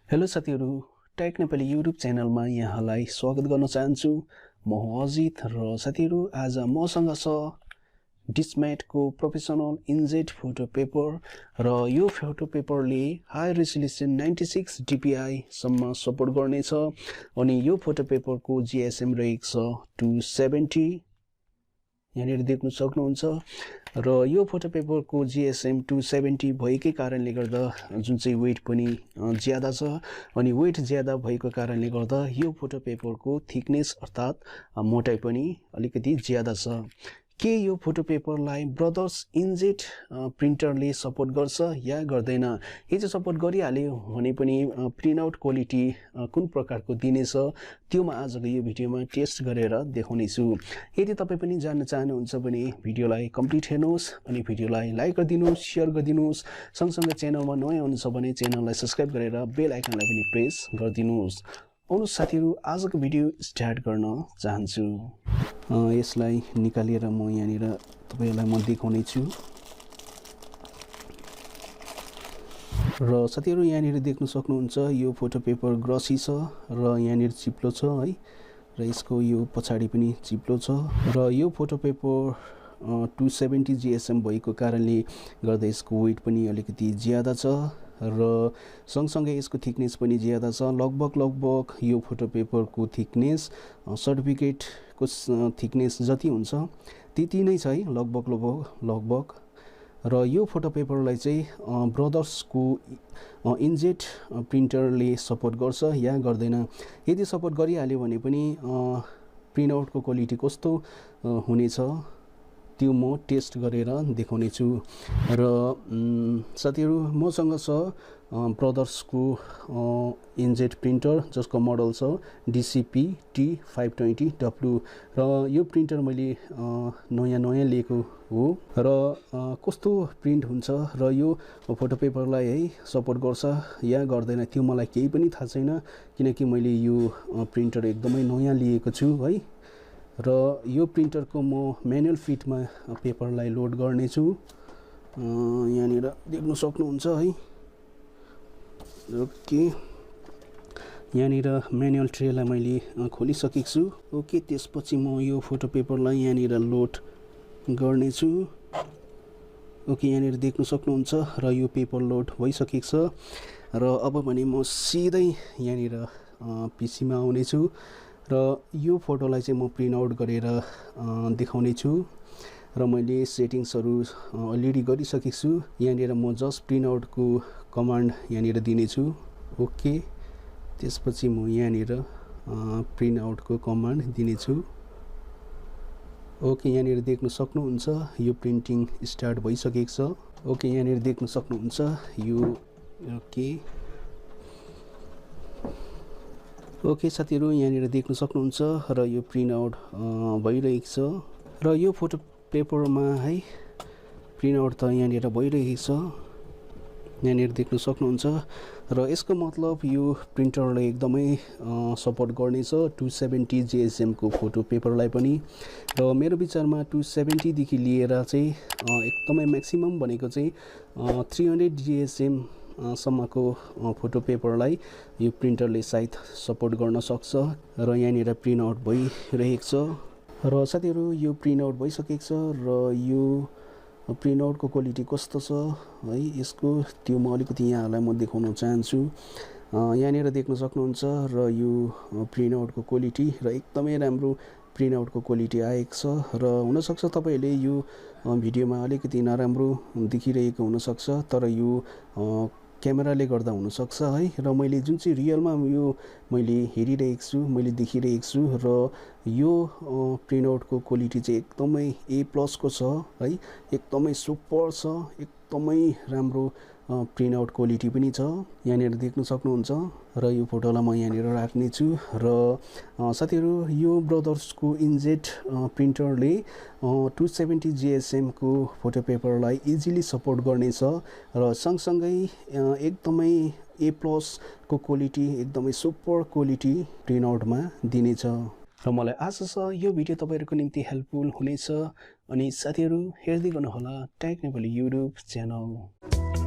Hello साथीहरु, take Nepali YouTube च्यानलमा यहाँलाई स्वागत गर्न चाहन्छु। म अजित र साथीहरु आज मसँग छ डिसमेट को प्रोफेसनल इन्जेट फोटो पेपर र यो फोटो पेपरले हाई रेजोल्युसन 96 dpi सम्म सपोर्ट गर्नेछ अनि यो फोटो पेपरको जीएसएम रहेको छ 270 यहाँनिर देख्न सक्नुहुन्छ र यो फोटो पेपरको जीएसएम 270 भएकै कारणले गर्दा जुन चाहिँ वेट पनि ज्यादा छ अनि वेट ज्यादा भएको कारणले गर्दा यो फोटो पेपरको थिकनेस अर्थात मोटाइ पनि अलिकति ज्यादा छ। के यो फोटो पेपरलाई ब्रदर्स इन्जेट प्रिन्टरले सपोर्ट गर्छ या गर्दैन? यदि सपोर्ट गरिहाल्यो भने पनि प्रिन्ट आउट क्वालिटी कुन प्रकारको दिनेछ त्यो म आजको यो भिडियोमा टेस्ट गरेर देखाउने छु। यदि तपाई पनि जान्न चाहनुहुन्छ भने भिडियोलाई कम्प्लिट हेर्नुहोस् अनि भिडियोलाई लाइक गरिदिनुहोस्, शेयर गरिदिनुहोस्। सँगसँगै च्यानलमा नयाँ हुनुहुन्छ भने च्यानललाई सब्स्क्राइब गरेर बेल आइकनलाई पनि प्रेस गरिदिनुहोस्। आउनुहोस् साथीहरु, आजको भिडियो स्टार्ट गर्न चाहन्छु। यसलाई निकालेर म यहाँनिर तपाईहरुलाई म देखाउने छु र साथीहरु यहाँनिर देख्न सक्नुहुन्छ यो फोटो पेपर ग्रसी छ र यहाँनिर चिप्लो छ है र यसको यो पछाडी पनि चिप्लो छ र यो फोटो पेपर 270 जीएसएम भएको कारणले गर्दा यसको वेट पनि अलिकति ज्यादा छ र सँगसँगै यसको थिकनेस पनि ज्यादा छ। लगभग यो फोटो पेपरको थिकनेस सर्टिफिकेटको थिकनेस जति हुन्छ त्यति नै छ है, लगभग र यो फोटो पेपरलाई चाहिँ ब्रदर्सको इन्जेट प्रिन्टरले सपोर्ट गर्छ या गर्दैन? यदि सपोर्ट गरिहाल्यो भने पनि प्रिन्ट आउटको क्वालिटी कस्तो हुनेछ त्यो म टेस्ट गरेर देखाउने छु र साथीहरु मसँग छ ब्रदर्सको इन्जेट प्रिन्टर जसको मोडल छ DCP T-520W र यो प्रिन्टर मैले नयाँ लिएको हो र कस्तो प्रिन्ट हुन्छ र यो फोटो पेपरलाई है सपोर्ट गर्छ या गर्दैन त्यो मलाई केही पनि थाहा छैन, किनकि मैले यो प्रिन्टर एकदमै नयाँ लिएको छु है र यो प्रिन्टरको म म्यानुअल फिटमा पेपरलाई लोड गर्ने छु। यहाँनिर देख्न सक्नुहुन्छ है। ओके, यहाँनिर म्यानुअल ट्रेलाई मैले खोलिसकेको छु। ओके, त्यसपछि म यो फोटो पेपरलाई यहाँनिर लोड गर्ने छु। ओके, यहाँनिर देख्न सक्नुहुन्छ र यो पेपर लोड भइसकेको छ र अब भने म सिधै यहाँनिर पीसीमा आउने छु र यो फोटोलाई चाहिँ म प्रिन्ट आउट गरेर देखाउने छु र मैले सेटिङ्सहरु अलरेडी गरिसकेको छु। यहाँनिर म जस्ट प्रिन्ट आउटको कमान्ड यहाँनिर दिनेछु। ओके, त्यसपछि म यहाँनिर प्रिन्ट आउटको कमान्ड दिनेछु। ओके, यहाँनिर देख्न सक्नुहुन्छ यो प्रिन्टिङ स्टार्ट भइसकेको छ। ओके, यहाँनिर देख्न सक्नुहुन्छ यो ओके साथीहरु यहाँनिर देख्न सक्नुहुन्छ र यो प्रिन्ट आउट भइरहेको छ र यो फोटो पेपरमा है प्रिन्ट आउट त यहाँनिर भइरहेको छ, यहाँनिर देख्न सक्नुहुन्छ र यसको मतलब यो प्रिन्टरले एकदमै सपोर्ट गर्नेछ 270 जीएसएम को फोटो पेपरलाई पनि र मेरो विचारमा 270 देखि लिएर चाहिँ एकदमै म्याक्सिमम भनेको चाहिँ 300 जीएसएम सम्मको फोटो पेपरलाई यो प्रिन्टरले सायद सपोर्ट गर्न सक्छ र यहाँनिर प्रिन्ट आउट भइरहेको छ र साथीहरु यो प्रिन्ट आउट भइसकेको छ र यो प्रिन्ट आउटको क्वालिटी कस्तो छ है यसको त्यो म अलिकति यहाँलाई म देखाउन चाहन्छु। यहाँनिर देख्न सक्नुहुन्छ र यो प्रिन्ट आउटको क्वालिटी र एकदमै राम्रो प्रिन्ट आउटको क्वालिटी आएको छ र हुन सक्छ तपाईहरुले यो भिडियोमा अलिकति नराम्रो देखिरहेको हुन सक्छ, तर यो क्यामेराले गर्दा हुन सक्छ है र मैले जुन चाहिँ रियलमा यो मैले हेरिरहेको छु, मैले देखिरहेको छु र यो प्रिन्ट आउटको क्वालिटी चाहिँ एकदमै A+ को छ है, एकदमै सुपर छ, एकदमै राम्रो प्रिन्ट आउट क्वालिटी पनि छ। यहाँनिर देख्न सक्नुहुन्छ र यो फोटोलाई म यहाँनिर राख्ने छु र साथीहरु यो ब्रदर्सको इन्जेट प्रिन्टरले 270 जीएसएम को फोटो पेपरलाई इजिली सपोर्ट गर्नेछ र सँगसँगै एकदमै A+ को क्वालिटी, एकदमै सुपर क्वालिटी प्रिन्ट आउटमा दिनेछ र मलाई आशा छ यो भिडियो तपाईहरुको निम्ति हेल्पफुल हुनेछ अनि साथीहरु हेर्दै गर्नुहोला टेक नेपाली युट्युब च्यानल।